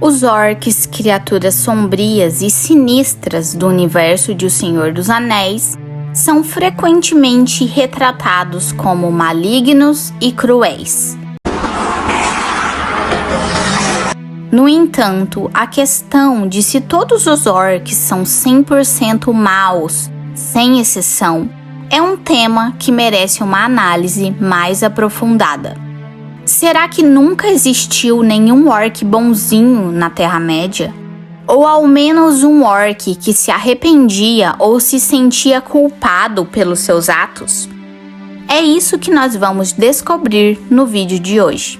Os orcs, criaturas sombrias e sinistras do universo de O Senhor dos Anéis, são frequentemente retratados como malignos e cruéis. No entanto, a questão de se todos os orcs são 100% maus, sem exceção, é um tema que merece uma análise mais aprofundada. Será que nunca existiu nenhum orc bonzinho na Terra-média? Ou ao menos um orc que se arrependia ou se sentia culpado pelos seus atos? É isso que nós vamos descobrir no vídeo de hoje.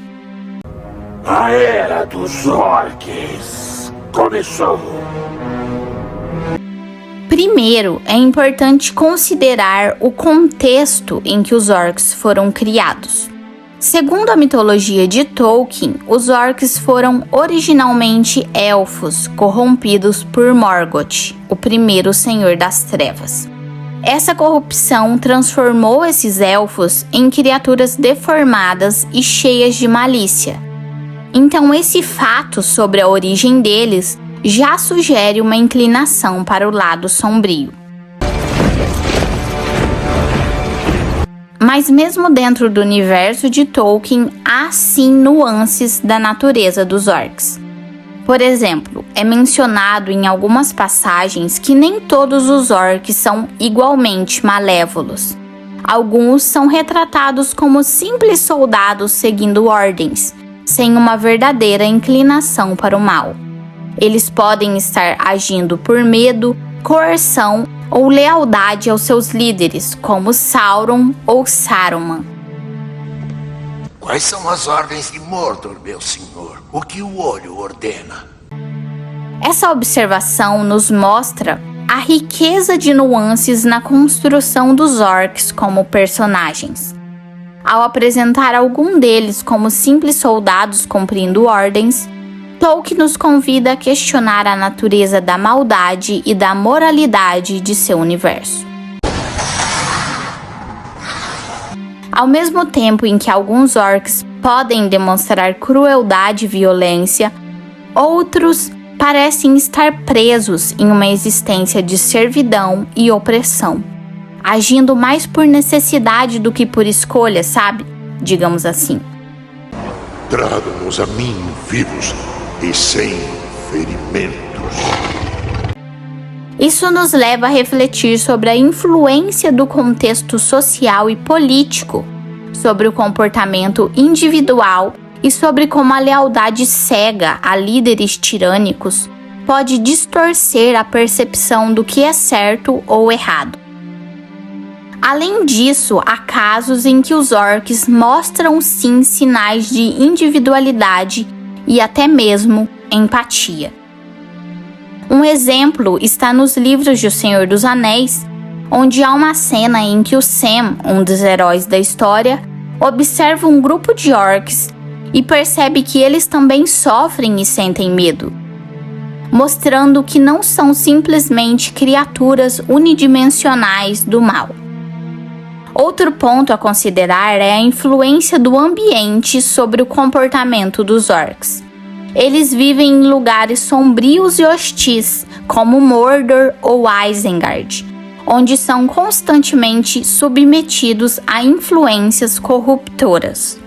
A Era dos Orcs começou. Primeiro, é importante considerar o contexto em que os orcs foram criados. Segundo a mitologia de Tolkien, os orcs foram originalmente elfos corrompidos por Morgoth, o primeiro Senhor das Trevas. Essa corrupção transformou esses elfos em criaturas deformadas e cheias de malícia. Então, esse fato sobre a origem deles já sugere uma inclinação para o lado sombrio. Mas mesmo dentro do universo de Tolkien, há sim nuances da natureza dos orcs. Por exemplo, é mencionado em algumas passagens que nem todos os orcs são igualmente malévolos. Alguns são retratados como simples soldados seguindo ordens, sem uma verdadeira inclinação para o mal. Eles podem estar agindo por medo, coerção ou lealdade aos seus líderes, como Sauron ou Saruman. Quais são as ordens de Mordor, meu senhor? O que o olho ordena? Essa observação nos mostra a riqueza de nuances na construção dos orcs como personagens. Ao apresentar algum deles como simples soldados cumprindo ordens, Tolkien nos convida a questionar a natureza da maldade e da moralidade de seu universo. Ao mesmo tempo em que alguns orcs podem demonstrar crueldade e violência, outros parecem estar presos em uma existência de servidão e opressão, agindo mais por necessidade do que por escolha, sabe? Digamos assim. Tragam-nos a mim vivos e sem ferimentos. Isso nos leva a refletir sobre a influência do contexto social e político, sobre o comportamento individual e sobre como a lealdade cega a líderes tirânicos pode distorcer a percepção do que é certo ou errado. Além disso, há casos em que os orcs mostram sim sinais de individualidade e até mesmo empatia. Um exemplo está nos livros de O Senhor dos Anéis, onde há uma cena em que o Sam, um dos heróis da história, observa um grupo de orcs e percebe que eles também sofrem e sentem medo, mostrando que não são simplesmente criaturas unidimensionais do mal. Outro ponto a considerar é a influência do ambiente sobre o comportamento dos orcs. Eles vivem em lugares sombrios e hostis, como Mordor ou Isengard, onde são constantemente submetidos a influências corruptoras.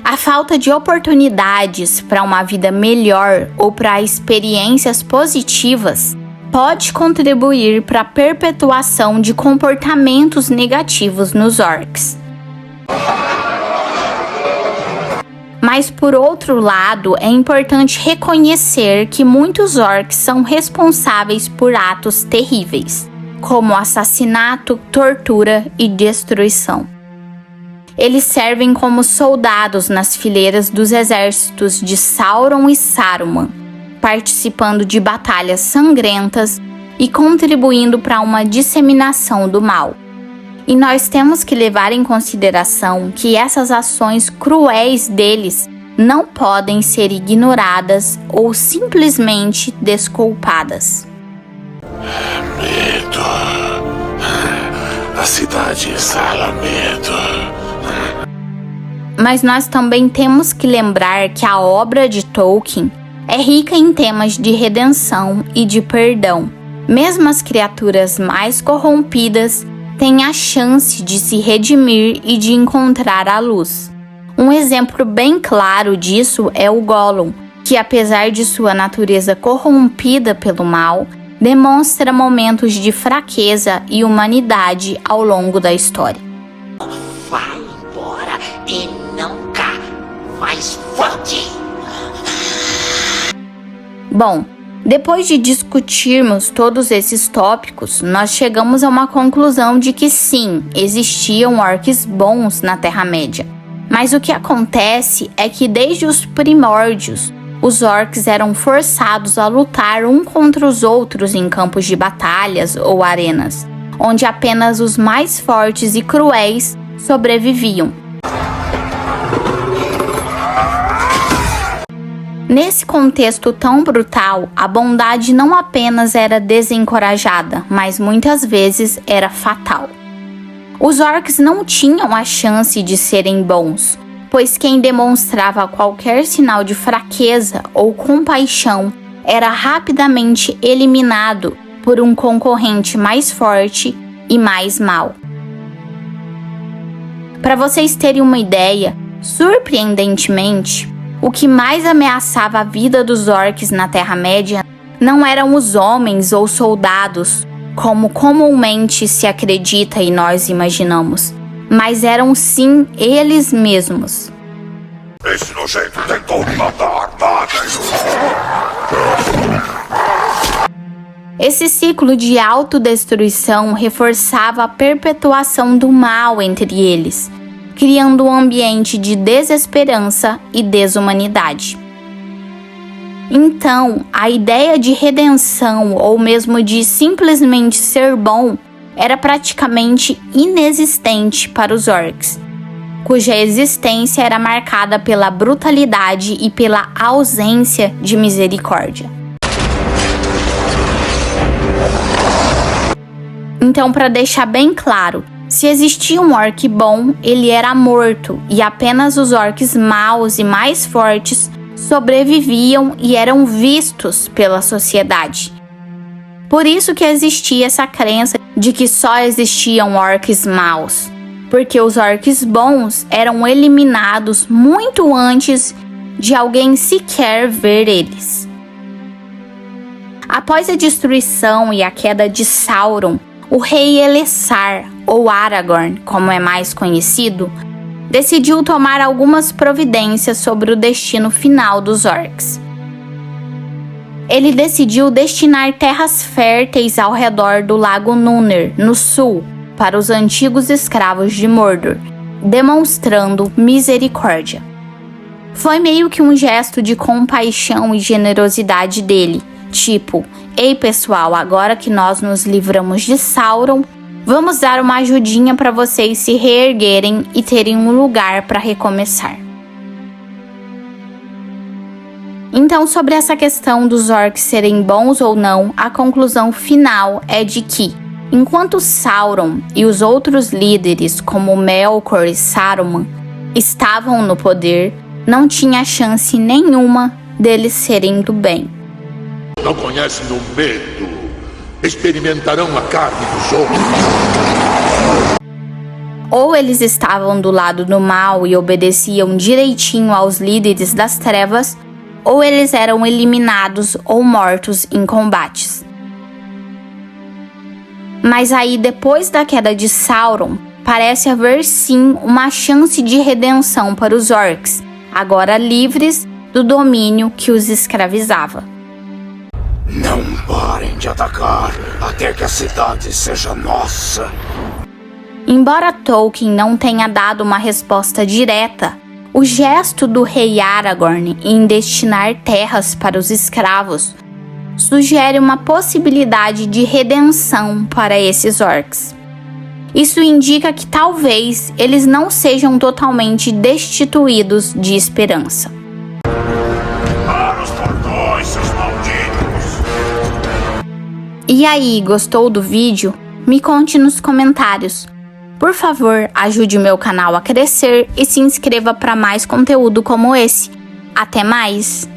A falta de oportunidades para uma vida melhor ou para experiências positivas pode contribuir para a perpetuação de comportamentos negativos nos orcs. Mas, por outro lado, é importante reconhecer que muitos orcs são responsáveis por atos terríveis, como assassinato, tortura e destruição. Eles servem como soldados nas fileiras dos exércitos de Sauron e Saruman, participando de batalhas sangrentas e contribuindo para uma disseminação do mal. E nós temos que levar em consideração que essas ações cruéis deles não podem ser ignoradas ou simplesmente desculpadas. Medo. A cidade exala medo. mas nós também temos que lembrar que a obra de Tolkien é rica em temas de redenção e de perdão. Mesmo as criaturas mais corrompidas têm a chance de se redimir e de encontrar a luz. Um exemplo bem claro disso é o Gollum, que apesar de sua natureza corrompida pelo mal, demonstra momentos de fraqueza e humanidade ao longo da história. Vai embora e nunca mais volte. Bom, depois de discutirmos todos esses tópicos, nós chegamos a uma conclusão de que sim, existiam orcs bons na Terra-média. Mas o que acontece é que desde os primórdios, os orcs eram forçados a lutar um contra os outros em campos de batalhas ou arenas, onde apenas os mais fortes e cruéis sobreviviam. Nesse contexto tão brutal, a bondade não apenas era desencorajada, mas muitas vezes era fatal. Os orcs não tinham a chance de serem bons, pois quem demonstrava qualquer sinal de fraqueza ou compaixão era rapidamente eliminado por um concorrente mais forte e mais mau. Para vocês terem uma ideia, surpreendentemente, o que mais ameaçava a vida dos orcs na Terra-média não eram os homens ou soldados, como comumente se acredita e nós imaginamos, mas eram sim eles mesmos. Esse nojento tentou me matar, Esse ciclo de autodestruição reforçava a perpetuação do mal entre eles, criando um ambiente de desesperança e desumanidade. Então, a ideia de redenção ou mesmo de simplesmente ser bom era praticamente inexistente para os orcs, cuja existência era marcada pela brutalidade e pela ausência de misericórdia. Então, para deixar bem claro, se existia um orc bom, ele era morto, e apenas os orcs maus e mais fortes sobreviviam e eram vistos pela sociedade. Por isso que existia essa crença de que só existiam orcs maus, porque os orcs bons eram eliminados muito antes de alguém sequer ver eles. Após a destruição e a queda de Sauron, o rei Elessar, ou Aragorn, como é mais conhecido, decidiu tomar algumas providências sobre o destino final dos orcs. Ele decidiu destinar terras férteis ao redor do lago Númenor, no sul, para os antigos escravos de Mordor, demonstrando misericórdia. Foi meio que um gesto de compaixão e generosidade dele, tipo, ei pessoal, agora que nós nos livramos de Sauron, vamos dar uma ajudinha para vocês se reerguerem e terem um lugar para recomeçar. Então, sobre essa questão dos orcs serem bons ou não, a conclusão final é de que, enquanto Sauron e os outros líderes, como Melkor e Saruman, estavam no poder, não tinha chance nenhuma deles serem do bem. Não conhecem o medo. Experimentarão a carne dos outros. Ou eles estavam do lado do mal e obedeciam direitinho aos líderes das trevas, ou eles eram eliminados ou mortos em combates. Mas aí, depois da queda de Sauron, parece haver sim uma chance de redenção para os orcs, agora livres do domínio que os escravizava. Não parem de atacar até que a cidade seja nossa. Embora Tolkien não tenha dado uma resposta direta, o gesto do rei Aragorn em destinar terras para os escravos sugere uma possibilidade de redenção para esses orcs. Isso indica que talvez eles não sejam totalmente destituídos de esperança. Para os portões, seus malditos! E aí, gostou do vídeo? Me conte nos comentários. Por favor, ajude o meu canal a crescer e se inscreva para mais conteúdo como esse. Até mais!